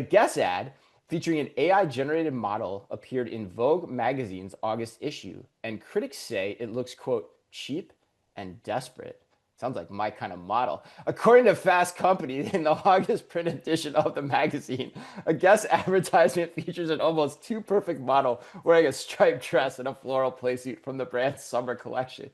Guess ad featuring an AI-generated model appeared in Vogue magazine's August issue, and critics say it looks, quote, cheap and desperate. Sounds like my kind of model. According to Fast Company, in the August print edition of the magazine, a Guess advertisement features an almost too perfect model wearing a striped dress and a floral playsuit from the brand's summer collection.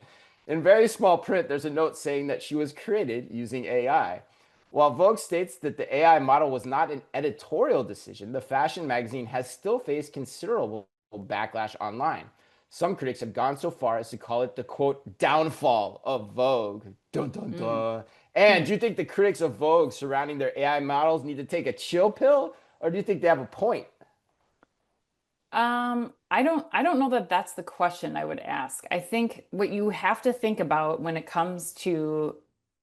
In very small print, there's a note saying that she was created using AI. While Vogue states that the AI model was not an editorial decision, the fashion magazine has still faced considerable backlash online. Some critics have gone so far as to call it the quote downfall of Vogue. Dun dun Mm. dun. And do you think the critics of Vogue surrounding their AI models need to take a chill pill, or do you think they have a point? I don't know that that's the question I would ask. I think what you have to think about when it comes to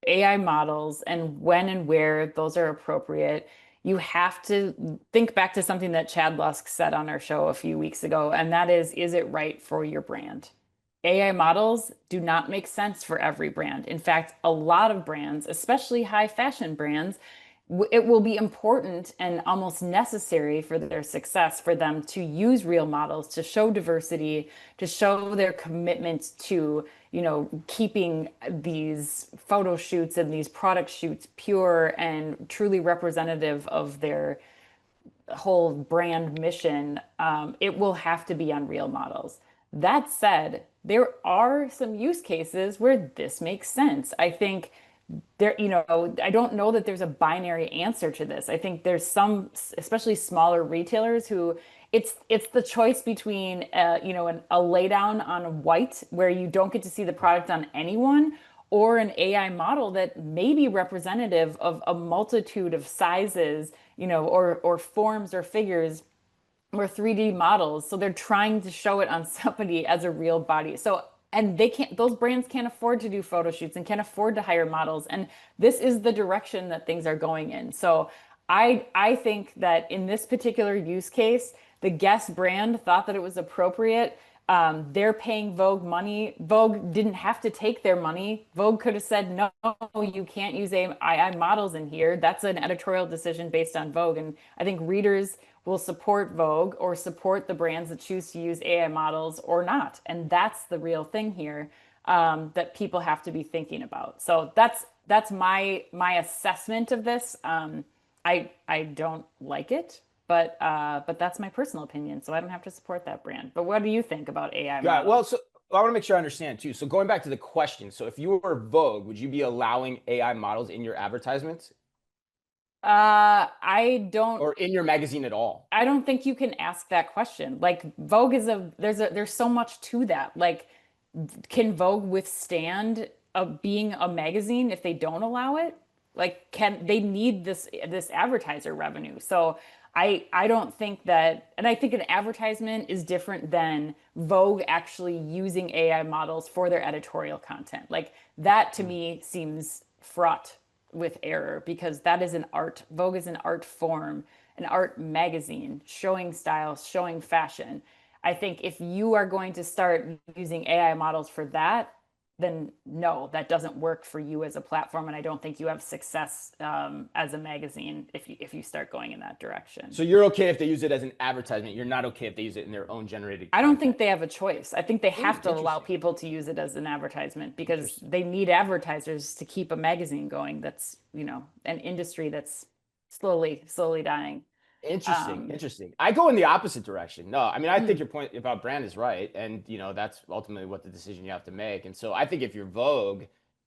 AI models and when and where those are appropriate, you have to think back to something that Chad Lusk said on our show a few weeks ago, and that is it right for your brand? AI models do not make sense for every brand. In fact, a lot of brands, especially high fashion brands, it will be important and almost necessary for their success for them to use real models to show diversity, to show their commitment to, keeping these photo shoots and these product shoots pure and truly representative of their whole brand mission. It will have to be on real models. That said, there are some use cases where this makes sense. I think I don't know that there's a binary answer to this. I think there's some, especially smaller retailers who it's the choice between a lay down on white where you don't get to see the product on anyone or an AI model that may be representative of a multitude of sizes, or forms or figures or 3D models. So they're trying to show it on somebody as a real body. So, and those brands can't afford to do photo shoots and can't afford to hire models. And this is the direction that things are going in. So I think that in this particular use case, the Guess brand thought that it was appropriate. They're paying Vogue money. Vogue didn't have to take their money. Vogue could have said, no, you can't use AI models in here. That's an editorial decision based on Vogue. And I think readers will support Vogue or support the brands that choose to use AI models or not. And that's the real thing here, that people have to be thinking about. So that's my assessment of this. I don't like it, but that's my personal opinion, so I don't have to support that brand. But what do you think about AI Got it. Well, models? so I want to make sure I understand too. So going back to the question, so if you were Vogue, would you be allowing AI models in your advertisements I don't or in your magazine at all? I don't think you can ask that question. Like Vogue is there's so much to that. Like, can Vogue withstand being a magazine if they don't allow it? Like, can they need this advertiser revenue? So I don't think that, and I think an advertisement is different than Vogue actually using AI models for their editorial content. Like that to me seems fraught with error because that is an art. Vogue is an art form, an art magazine showing style, showing fashion. I think if you are going to start using AI models for that, then no, that doesn't work for you as a platform, and I don't think you have success as a magazine if you start going in that direction. So you're okay if they use it as an advertisement. You're not okay if they use it in their own generated I don't think content. they have a choice. I think they have to allow Interesting. people to use it as an advertisement because Interesting. they need advertisers to keep a magazine going. That's, an industry that's slowly dying. Interesting. Um, Interesting. I go in the opposite direction. No, I mean, I think mm, your point about brand is right. And, that's ultimately what the decision you have to make. And so I think if you're Vogue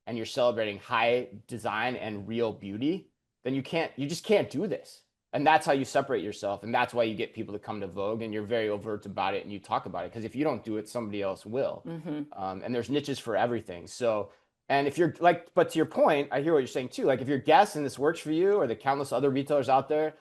and you're celebrating high design and real beauty, then you just can't do this. And that's how you separate yourself. And that's why you get people to come to Vogue and you're very overt about it and you talk about it. Because if you don't do it, somebody else will. mhm. And there's niches for everything. So, and if you're like, but to your point, I hear what you're saying too. Like if you're Guess and this works for you or the countless other retailers out there,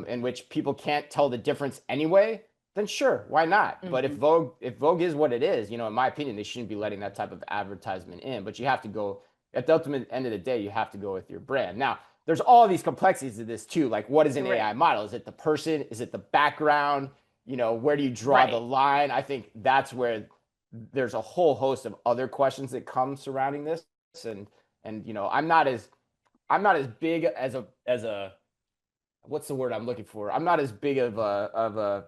in which people can't tell the difference anyway, then sure, why not? But Mhm. If Vogue is what it is, in my opinion, they shouldn't be letting that type of advertisement in. But you have to go at the ultimate end of the day, you have to go with your brand. Now, there's all these complexities to this too. Like, what is an AI Right. model? Is it the person? Is it the background? Where do you draw the Right. line? I think that's where there's a whole host of other questions that come surrounding this. And I'm not as big as a what's the word I'm looking for? I'm not as big of a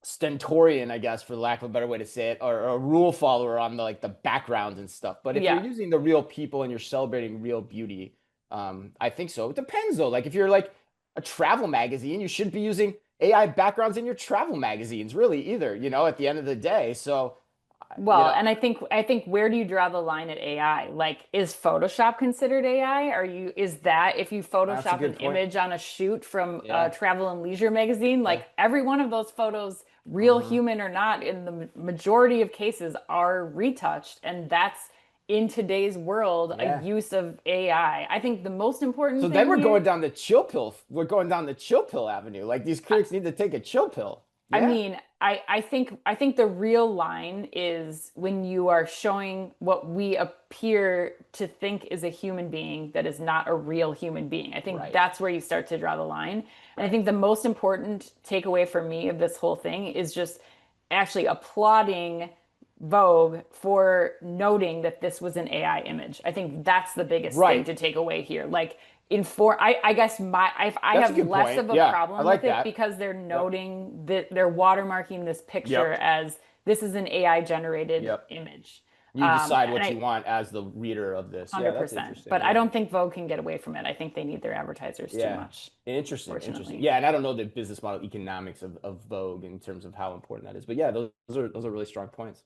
stentorian, I guess, for lack of a better way to say it, or a rule follower on the like the backgrounds and stuff. But if you're Yeah. using the real people and you're celebrating real beauty, I think so. It depends though. Like if you're like a travel magazine, you shouldn't be using AI backgrounds in your travel magazines, really, either, at the end of the day. So, Well, and I think where do you draw the line at AI? Like, is Photoshop considered AI? Is that if you that's a Photoshop an good point. image on a shoot from a Yeah. travel and leisure magazine, Yeah. like every one of those photos, real Hmm. human or not, in the majority of cases are retouched, and that's in today's world a Yeah. use of AI. I think the most So important then thing we're here. going down the chill pill. We're going down the chill pill avenue. Like these critics need to take a chill pill. I Yeah. mean, I think the real line is when you are showing what we appear to think is a human being that is not a real human being. I think Right. that's where you start to draw the line. And I Right. think the most important takeaway for me of this whole thing is just actually applauding Vogue for noting that this was an AI image. I think that's the biggest thing Right. to take away here. Like I guess I That's a have good less point. of a Yeah. I problem with like it that. because they're Yep. noting that they're watermarking this picture Yep. as this is an AI generated Yep. image. You decide And what you I want as the reader of this. Yeah, that's 100%. interesting. But I Yeah. don't think Vogue can get away from it. I think they need their advertisers too Yeah. much, Interesting. Interesting. fortunately. Yeah, and I don't know the business model economics of Vogue in terms of how important that is. But yeah, those are really strong points.